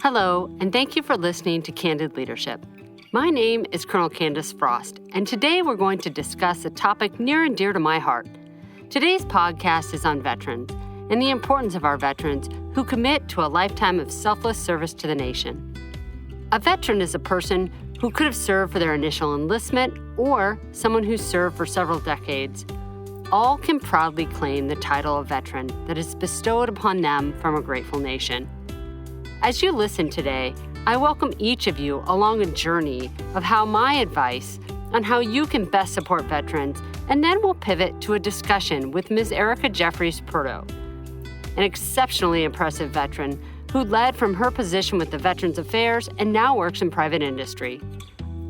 Hello, and thank you for listening to Candid Leadership. My name is Colonel Candice Frost, and today we're going to discuss a topic near and dear to my heart. Today's podcast is on veterans and the importance of our veterans who commit to a lifetime of selfless service to the nation. A veteran is a person who could have served for their initial enlistment or someone who served for several decades. All can proudly claim the title of veteran that is bestowed upon them from a grateful nation. As you listen today, I welcome each of you along a journey of how my advice on how you can best support veterans, and then we'll pivot to a discussion with Ms. Erica Jeffries Purdo, an exceptionally impressive veteran who led from her position with the Veterans Affairs and now works in private industry.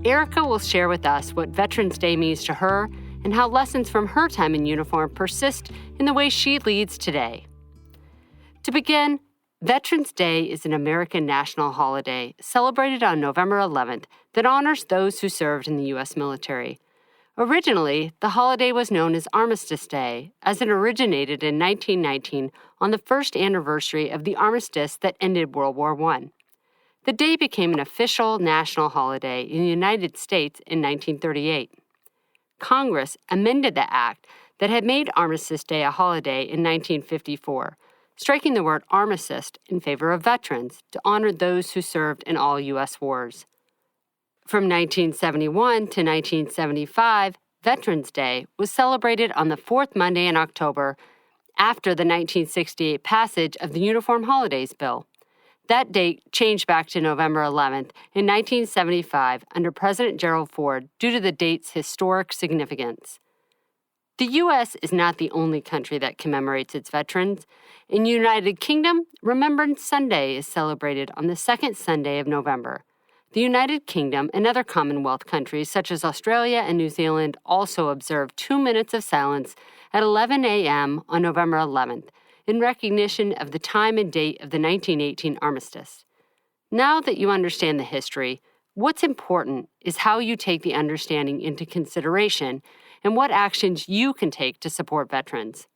Erica will share with us what Veterans Day means to her and how lessons from her time in uniform persist in the way she leads today. To begin, Veterans Day is an American national holiday celebrated on November 11th that honors those who served in the U.S. military. Originally, the holiday was known as Armistice Day, as it originated in 1919 on the first anniversary of the armistice that ended World War I. The day became an official national holiday in the United States in 1938. Congress amended the act that had made Armistice Day a holiday in 1954, striking the word armistice in favor of veterans to honor those who served in all U.S. wars. From 1971 to 1975, Veterans Day was celebrated on the fourth Monday in October after the 1968 passage of the Uniform Holidays Bill. That date changed back to November 11th in 1975 under President Gerald Ford due to the date's historic significance. The U.S. is not the only country that commemorates its veterans. In the United Kingdom, Remembrance Sunday is celebrated on the second Sunday of November. The United Kingdom and other Commonwealth countries, such as Australia and New Zealand, also observe 2 minutes of silence at 11 a.m. on November 11th in recognition of the time and date of the 1918 armistice. Now that you understand the history, what's important is how you take the understanding into consideration and what actions you can take to support veterans.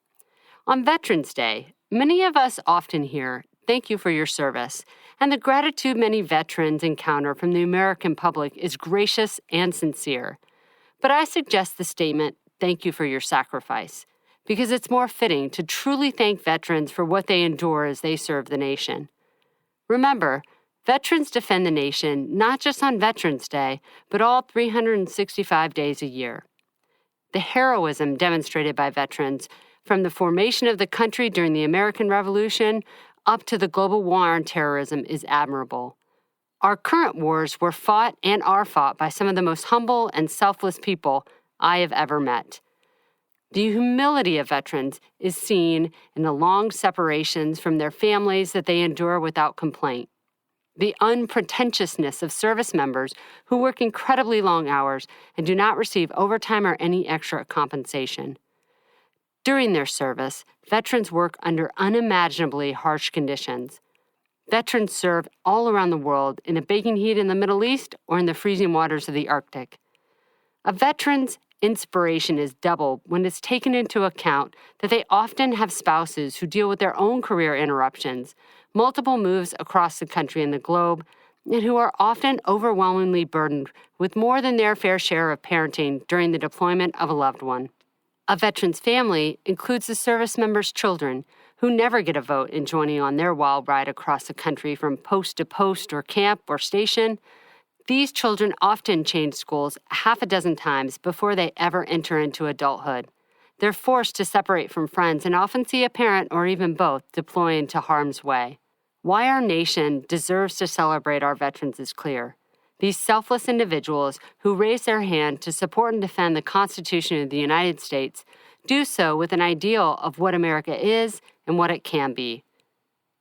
On Veterans Day, many of us often hear, "Thank you for your service," and the gratitude many veterans encounter from the American public is gracious and sincere. But I suggest the statement, "Thank you for your sacrifice," because it's more fitting to truly thank veterans for what they endure as they serve the nation. Remember, veterans defend the nation not just on Veterans Day, but all 365 days a year. The heroism demonstrated by veterans, from the formation of the country during the American Revolution up to the global war on terrorism, is admirable. Our current wars were fought and are fought by some of the most humble and selfless people I have ever met. The humility of veterans is seen in the long separations from their families that they endure without complaint. The unpretentiousness of service members who work incredibly long hours and do not receive overtime or any extra compensation. During their service, veterans work under unimaginably harsh conditions. Veterans serve all around the world in the baking heat in the Middle East or in the freezing waters of the Arctic. A veteran's inspiration is doubled when it's taken into account that they often have spouses who deal with their own career interruptions, multiple moves across the country and the globe, and who are often overwhelmingly burdened with more than their fair share of parenting during the deployment of a loved one. A veteran's family includes the service member's children, who never get a vote in joining on their wild ride across the country from post to post or camp or station. These children often change schools half a dozen times before they ever enter into adulthood. They're forced to separate from friends and often see a parent or even both deploy into harm's way. Why our nation deserves to celebrate our veterans is clear. These selfless individuals who raise their hand to support and defend the Constitution of the United States do so with an ideal of what America is and what it can be.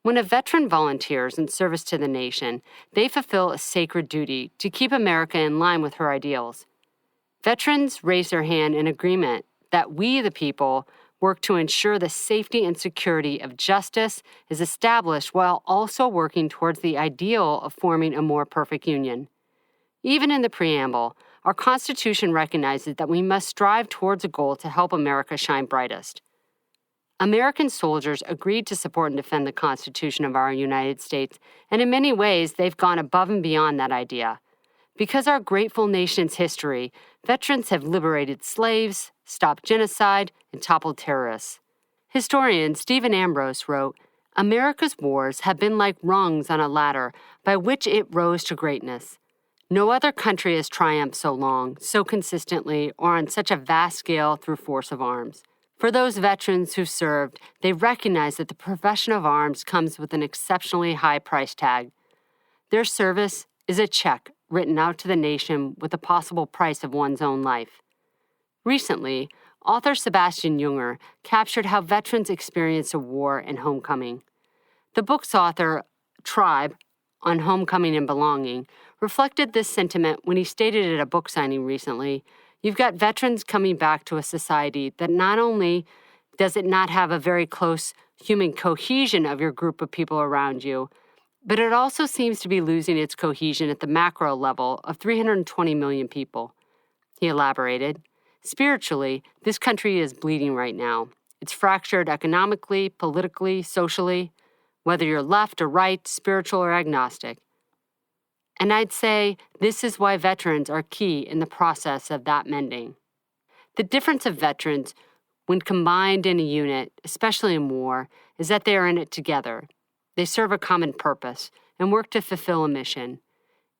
When a veteran volunteers in service to the nation, they fulfill a sacred duty to keep America in line with her ideals. Veterans raise their hand in agreement that we, the people, work to ensure the safety and security of justice is established while also working towards the ideal of forming a more perfect union. Even in the preamble, our Constitution recognizes that we must strive towards a goal to help America shine brightest. American soldiers agreed to support and defend the Constitution of our United States, and in many ways, they've gone above and beyond that idea. Because our grateful nation's history, veterans have liberated slaves, stopped genocide, and toppled terrorists. Historian Stephen Ambrose wrote, "America's wars have been like rungs on a ladder by which it rose to greatness. No other country has triumphed so long, so consistently, or on such a vast scale through force of arms. For those veterans who've served, they recognize that the profession of arms comes with an exceptionally high price tag. Their service is a check written out to the nation with the possible price of one's own life." Recently, author Sebastian Junger captured how veterans experience a war and homecoming. The book's author, Tribe, on Homecoming and Belonging, reflected this sentiment when he stated at a book signing recently, "You've got veterans coming back to a society that not only does it not have a very close human cohesion of your group of people around you, but it also seems to be losing its cohesion at the macro level of 320 million people." He elaborated, "Spiritually, this country is bleeding right now. It's fractured economically, politically, socially, whether you're left or right, spiritual or agnostic. And I'd say this is why veterans are key in the process of that mending. The difference of veterans, when combined in a unit, especially in war, is that they are in it together. They serve a common purpose and work to fulfill a mission.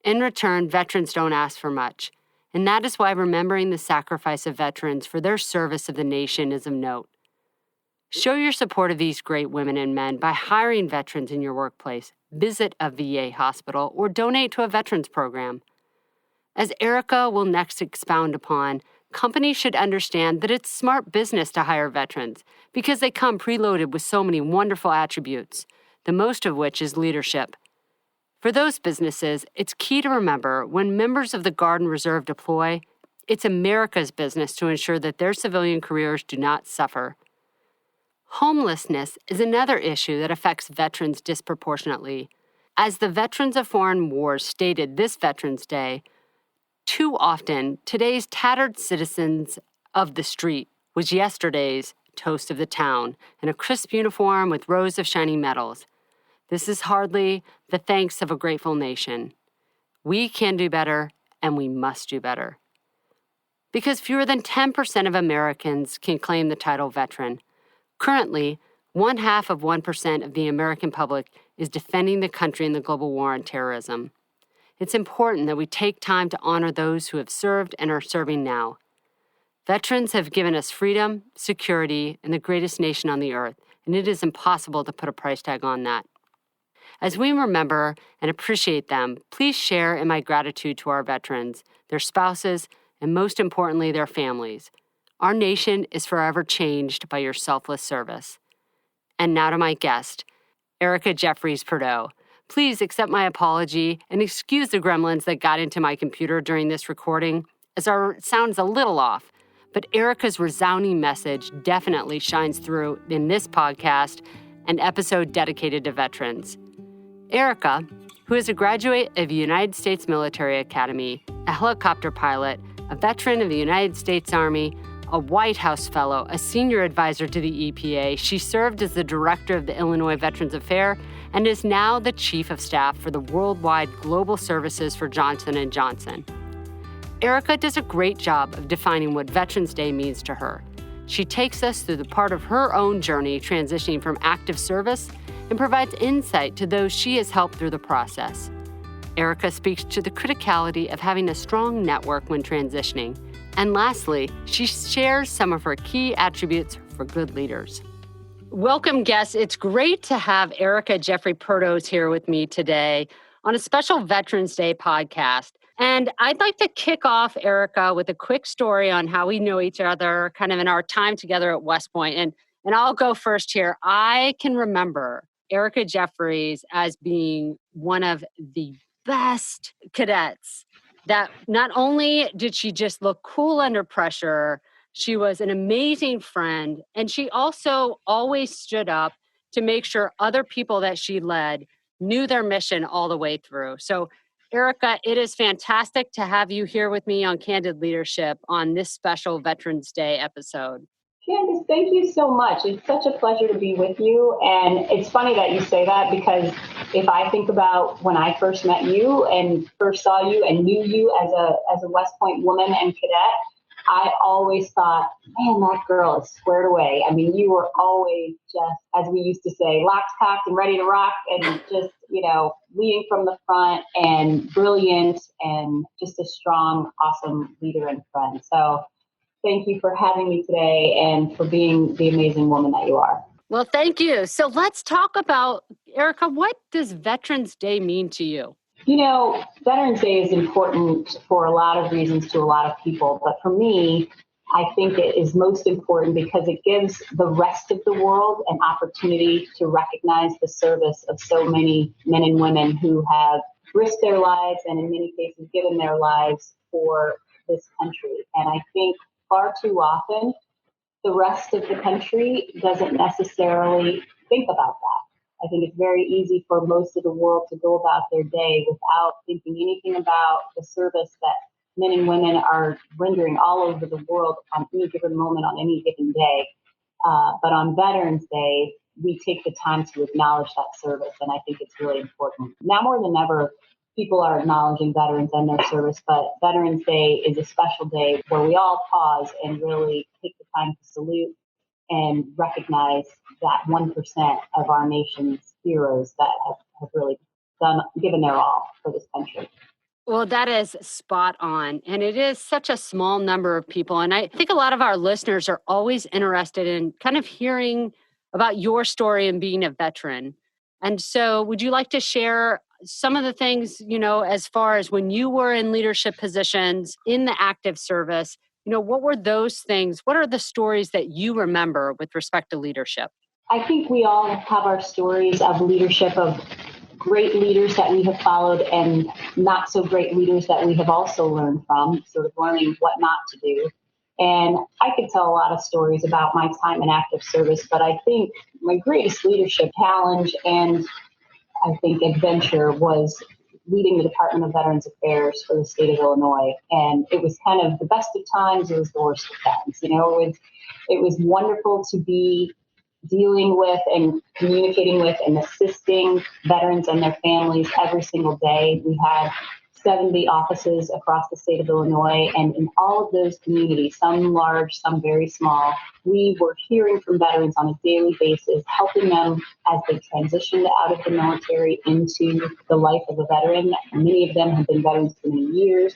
In return, veterans don't ask for much, and that is why remembering the sacrifice of veterans for their service of the nation is of note. Show your support of these great women and men by hiring veterans in your workplace, visit a VA hospital, or donate to a veterans program. As Erica will next expound upon, companies should understand that it's smart business to hire veterans because they come preloaded with so many wonderful attributes, the most of which is leadership. For those businesses, it's key to remember when members of the Guard and Reserve deploy, it's America's business to ensure that their civilian careers do not suffer. Homelessness is another issue that affects veterans disproportionately. As the Veterans of Foreign Wars stated this Veterans Day, too often, today's tattered citizens of the street was yesterday's toast of the town in a crisp uniform with rows of shiny medals. This is hardly the thanks of a grateful nation. We can do better, and we must do better. Because fewer than 10% of Americans can claim the title veteran. Currently, 0.5% of the American public is defending the country in the global war on terrorism. It's important that we take time to honor those who have served and are serving now. Veterans have given us freedom, security, and the greatest nation on the earth, and it is impossible to put a price tag on that. As we remember and appreciate them, please share in my gratitude to our veterans, their spouses, and most importantly, their families. Our nation is forever changed by your selfless service. And now to my guest, Erica Jeffries Purdo. Please accept my apology and excuse the gremlins that got into my computer during this recording, as our sound's a little off. But Erica's resounding message definitely shines through in this podcast, an episode dedicated to veterans. Erica, who is a graduate of the United States Military Academy, a helicopter pilot, a veteran of the United States Army, a White House Fellow, a senior advisor to the EPA. She served as the director of the Illinois Veterans Affairs and is now the chief of staff for the worldwide global services for Johnson & Johnson. Erica does a great job of defining what Veterans Day means to her. She takes us through the part of her own journey transitioning from active service and provides insight to those she has helped through the process. Erica speaks to the criticality of having a strong network when transitioning. And lastly, she shares some of her key attributes for good leaders. Welcome, guests. It's great to have Erica Jeffries Purdo here with me today on a special Veterans Day podcast. And I'd like to kick off, Erica, with a quick story on how we know each other kind of in our time together at West Point. And I'll go first here. I can remember Erica Jeffries as being one of the best cadets that not only did she just look cool under pressure, she was an amazing friend, and she also always stood up to make sure other people that she led knew their mission all the way through. So, Erica, it is fantastic to have you here with me on Candid Leadership on this special Veterans Day episode. Candice, thank you so much. It's such a pleasure to be with you. And it's funny that you say that because if I think about when I first met you and first saw you and knew you as a West Point woman and cadet, I always thought, man, that girl is squared away. I mean, you were always just, as we used to say, locked, cocked, and ready to rock, and just, leading from the front and brilliant and just a strong, awesome leader and friend. So thank you for having me today and for being the amazing woman that you are. Well, thank you. So let's talk about, Erica, what does Veterans Day mean to you? Veterans Day is important for a lot of reasons to a lot of people, but for me, I think it is most important because it gives the rest of the world an opportunity to recognize the service of so many men and women who have risked their lives and in many cases given their lives for this country. And I think far too often, the rest of the country doesn't necessarily think about that. I think it's very easy for most of the world to go about their day without thinking anything about the service that men and women are rendering all over the world on any given moment, on any given day. But on Veterans Day, we take the time to acknowledge that service, and I think it's really important. Now more than ever, people are acknowledging veterans and their service, but Veterans Day is a special day where we all pause and really take the time to salute and recognize that 1% of our nation's heroes that have really given their all for this country. Well, that is spot on. And it is such a small number of people. And I think a lot of our listeners are always interested in kind of hearing about your story and being a veteran. And so, would you like to share some of the things, as far as when you were in leadership positions in the active service? What were those things? What are the stories that you remember with respect to leadership? I think we all have our stories of leadership, of great leaders that we have followed and not so great leaders that we have also learned from, sort of learning what not to do. And I could tell a lot of stories about my time in active service, but I think my greatest leadership challenge and I think adventure was leading the Department of Veterans Affairs for the state of Illinois. And it was kind of the best of times, it was the worst of times. It was wonderful to be dealing with and communicating with and assisting veterans and their families every single day. We had 70 offices across the state of Illinois, and in all of those communities, some large, some very small, we were hearing from veterans on a daily basis, helping them as they transitioned out of the military into the life of a veteran. Many of them have been veterans for many years,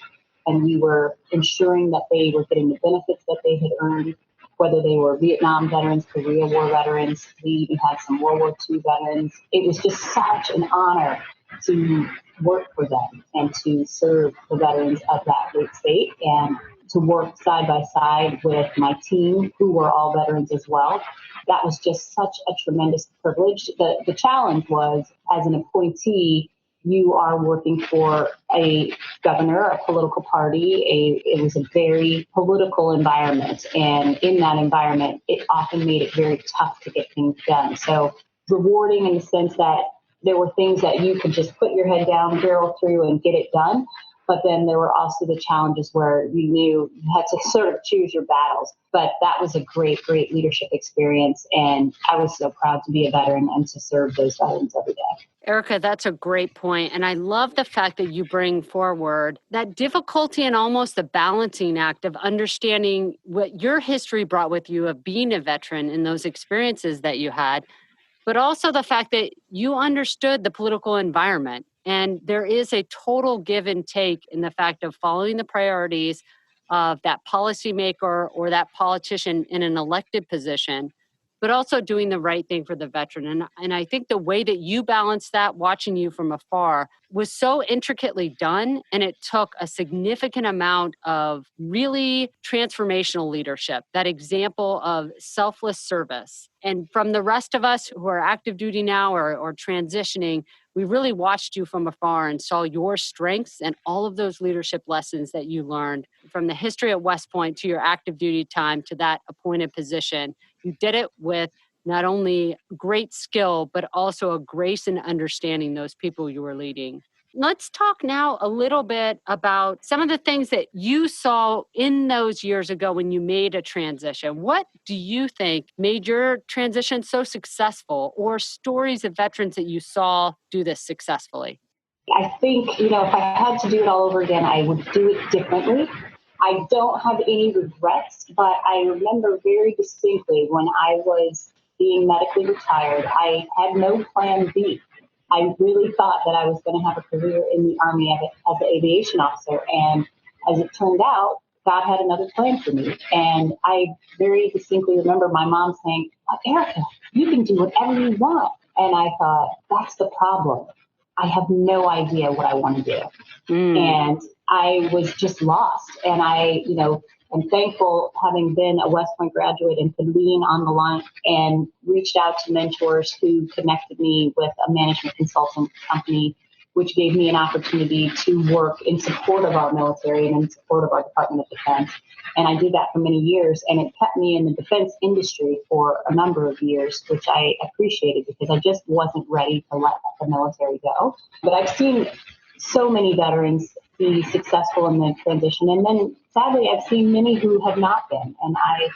and we were ensuring that they were getting the benefits that they had earned, whether they were Vietnam veterans, Korea War veterans. We even had some World War II veterans. It was just such an honor to work for them and to serve the veterans of that great state and to work side by side with my team, who were all veterans as well. That was just such a tremendous privilege. The challenge was, as an appointee, you are working for a governor, a political party. It was a very political environment. And in that environment, it often made it very tough to get things done. So rewarding in the sense that there were things that you could just put your head down, barrel through, and get it done. But then there were also the challenges where you knew you had to sort of choose your battles. But that was a great, great leadership experience. And I was so proud to be a veteran and to serve those veterans every day. Erica, that's a great point. And I love the fact that you bring forward that difficulty and almost the balancing act of understanding what your history brought with you of being a veteran and those experiences that you had, but also the fact that you understood the political environment. And there is a total give and take in the fact of following the priorities of that policymaker or that politician in an elected position, but also doing the right thing for the veteran. And I think the way that you balanced that, watching you from afar, was so intricately done. And it took a significant amount of really transformational leadership, that example of selfless service. And from the rest of us who are active duty now or transitioning, we really watched you from afar and saw your strengths and all of those leadership lessons that you learned from the history at West Point to your active duty time to that appointed position. You did it with not only great skill, but also a grace in understanding those people you were leading. Let's talk now a little bit about some of the things that you saw in those years ago when you made a transition. What do you think made your transition so successful, or stories of veterans that you saw do this successfully? I think, if I had to do it all over again, I would do it differently. I don't have any regrets, but I remember very distinctly when I was being medically retired, I had no plan B. I really thought that I was going to have a career in the Army as an aviation officer. And as it turned out, God had another plan for me. And I very distinctly remember my mom saying, Erica, you can do whatever you want. And I thought, that's the problem. I have no idea what I want to do. And I was just lost. And I, am thankful having been a West Point graduate and could lean on the line and reached out to mentors who connected me with a management consultant company, which gave me an opportunity to work in support of our military and in support of our Department of Defense. And I did that for many years, and it kept me in the defense industry for a number of years, which I appreciated because I just wasn't ready to let the military go. But I've seen so many veterans be successful in the transition. And then sadly, I've seen many who have not been. And I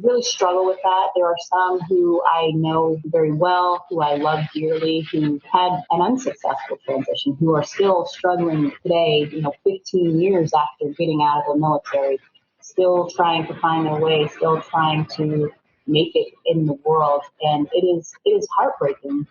really struggle with that. There are some who I know very well, who I love dearly, who had an unsuccessful transition, who are still struggling today, 15 years after getting out of the military, still trying to find their way, still trying to make it in the world. And it is heartbreaking.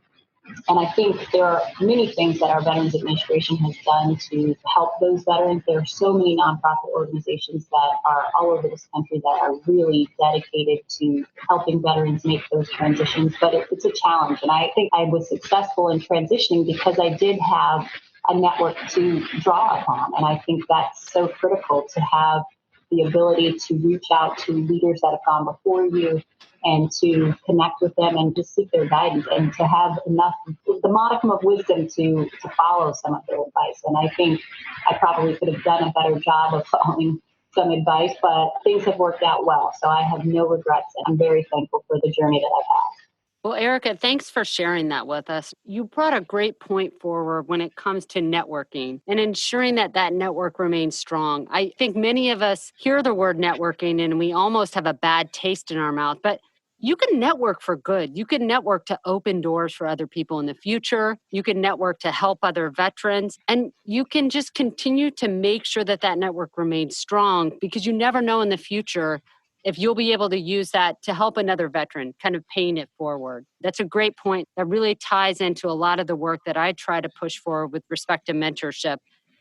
And I think there are many things that our Veterans Administration has done to help those veterans. There are so many nonprofit organizations that are all over this country that are really dedicated to helping veterans make those transitions. But it's a challenge. And I think I was successful in transitioning because I did have a network to draw upon. And I think that's so critical, to have the ability to reach out to leaders that have gone before you and to connect with them and just seek their guidance and to have enough, the modicum of wisdom to follow some of their advice. And I think I probably could have done a better job of following some advice, but things have worked out well. So I have no regrets, and I'm very thankful for the journey that I've had. Well, Erica, thanks for sharing that with us. You brought a great point forward when it comes to networking and ensuring that that network remains strong. I think many of us hear the word networking and we almost have a bad taste in our mouth, but you can network for good. You can network to open doors for other people in the future. You can network to help other veterans, and you can just continue to make sure that that network remains strong, because you never know in the future if you'll be able to use that to help another veteran, kind of paying it forward. That's a great point that really ties into a lot of the work that I try to push forward with respect to mentorship,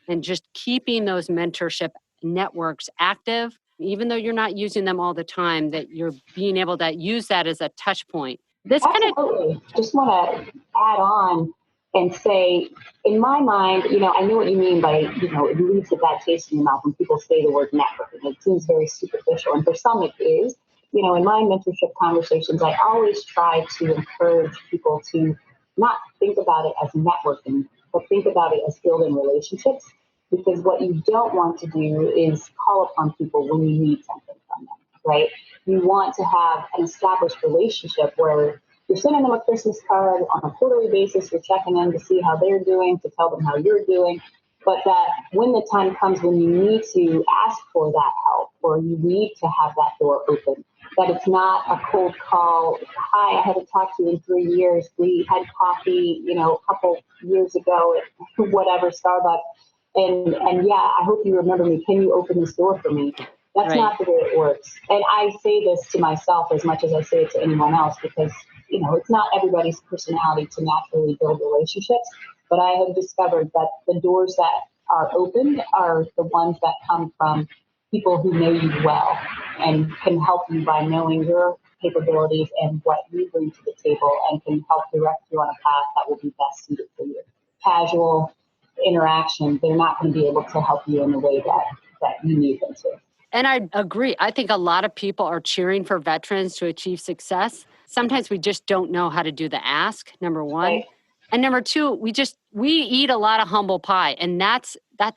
and just keeping those mentorship networks active, even though you're not using them all the time, that you're being able to use that as a touch point. Absolutely. Just want to add on and say, in my mind, I know what you mean by, it leaves a bad taste in your mouth when people say the word networking. It seems very superficial, and for some it is. In my mentorship conversations, I always try to encourage people to not think about it as networking, but think about it as building relationships. Because what you don't want to do is call upon people when you need something from them, right? You want to have an established relationship where you're sending them a Christmas card on a quarterly basis. You're checking in to see how they're doing, to tell them how you're doing. But that when the time comes when you need to ask for that help, or you need to have that door open, that it's not a cold call. Hi, I haven't talked to you in 3 years. We had coffee, a couple years ago at whatever, Starbucks. And yeah, I hope you remember me. Can you open this door for me? That's right. Not the way it works. And I say this to myself as much as I say it to anyone else, because, it's not everybody's personality to naturally build relationships. But I have discovered that the doors that are opened are the ones that come from people who know you well and can help you by knowing your capabilities and what you bring to the table, and can help direct you on a path that will be best suited for you. Casual interaction, they're not going to be able to help you in the way that you need them to. And I agree. I think a lot of people are cheering for veterans to achieve success. Sometimes we just don't know how to do the ask, number one. Right. And number two, we eat a lot of humble pie, and that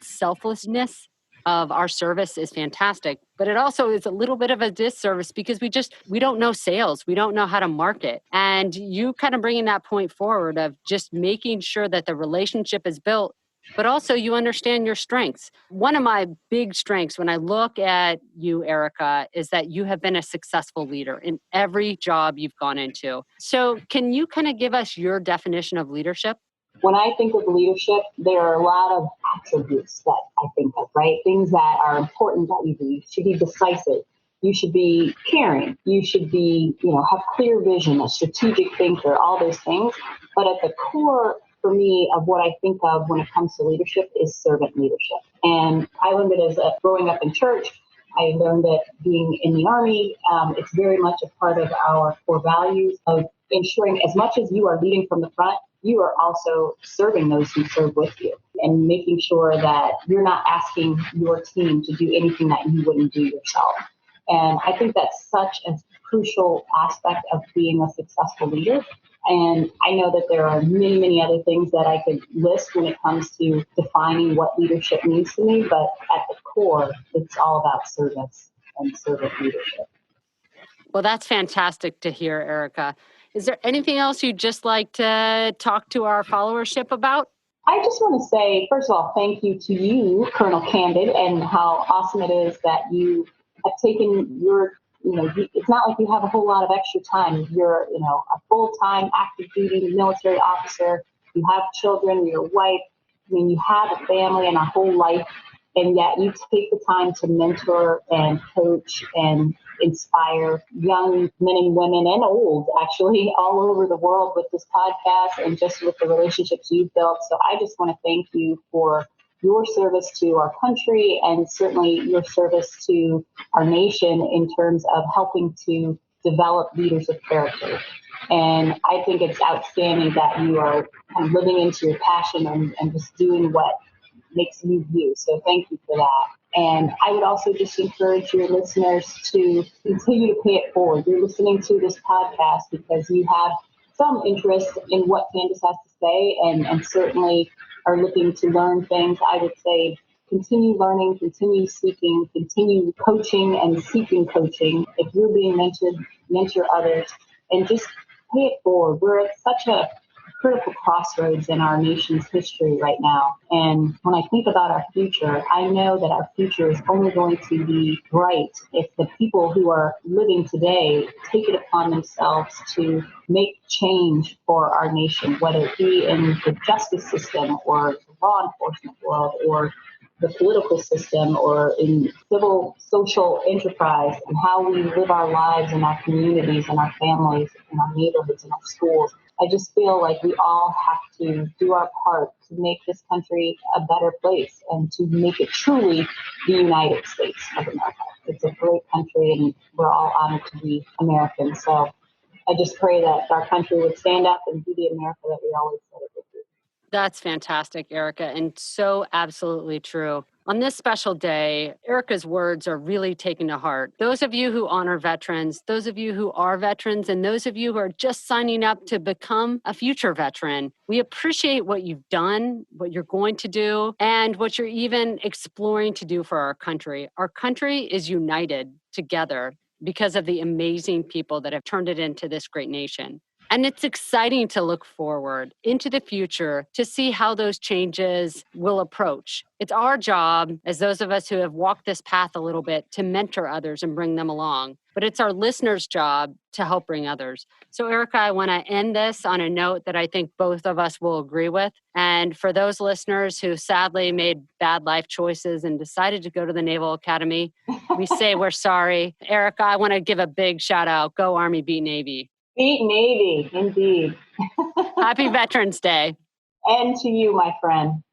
selflessness of our service is fantastic. But it also is a little bit of a disservice because we don't know sales. We don't know how to market. And you kind of bringing that point forward of just making sure that the relationship is built but also you understand your strengths. One of my big strengths when I look at you, Erica, is that you have been a successful leader in every job you've gone into. So can you kind of give us your definition of leadership? When I think of leadership, there are a lot of attributes that I think of, right? Things that are important that you do. You should be decisive. You should be caring. You should be, have clear vision, a strategic thinker, all those things. But at the core, for me, of what I think of when it comes to leadership is servant leadership. And I learned it as growing up in church. I learned that being in the Army, it's very much a part of our core values of ensuring as much as you are leading from the front, you are also serving those who serve with you and making sure that you're not asking your team to do anything that you wouldn't do yourself. And I think that's such a crucial aspect of being a successful leader. And I know that there are many, many other things that I could list when it comes to defining what leadership means to me. But at the core, it's all about service and servant leadership. Well, that's fantastic to hear, Erica. Is there anything else you'd just like to talk to our followership about? I just want to say, first of all, thank you to you, Colonel Candid, and how awesome it is that you have taken your, it's not like you have a whole lot of extra time. You're, a full-time active duty military officer. You have children, your wife. I mean, you have a family and a whole life, and yet you take the time to mentor and coach and inspire young men and women and old, actually, all over the world with this podcast and just with the relationships you've built. So I just want to thank you for your service to our country and certainly your service to our nation in terms of helping to develop leaders of character. And I think it's outstanding that you are kind of living into your passion and just doing what makes you you. So thank you for that. And I would also just encourage your listeners to continue to pay it forward. You're listening to this podcast because you have some interest in what Candice has to say and certainly are looking to learn things. I would say continue learning, continue seeking, continue coaching and seeking coaching. If you're being mentored, mentor others and just pay it forward. We're at such a critical crossroads in our nation's history right now. And when I think about our future, I know that our future is only going to be bright if the people who are living today take it upon themselves to make change for our nation, whether it be in the justice system or the law enforcement world or the political system or in civil social enterprise and how we live our lives in our communities and our families and our neighborhoods and our schools. I just feel like we all have to do our part to make this country a better place and to make it truly the United States of America. It's a great country and we're all honored to be Americans. So I just pray that our country would stand up and be the America that we always said it would be. That's fantastic, Erica, and so absolutely true. On this special day, Erica's words are really taken to heart. Those of you who honor veterans, those of you who are veterans, and those of you who are just signing up to become a future veteran, we appreciate what you've done, what you're going to do, and what you're even exploring to do for our country. Our country is united together because of the amazing people that have turned it into this great nation. And it's exciting to look forward into the future to see how those changes will approach. It's our job, as those of us who have walked this path a little bit, to mentor others and bring them along. But it's our listeners' job to help bring others. So, Erica, I want to end this on a note that I think both of us will agree with. And for those listeners who sadly made bad life choices and decided to go to the Naval Academy, we say we're sorry. Erica, I want to give a big shout out. Go Army, beat Navy. Beat Navy, indeed. Happy Veterans Day. And to you, my friend.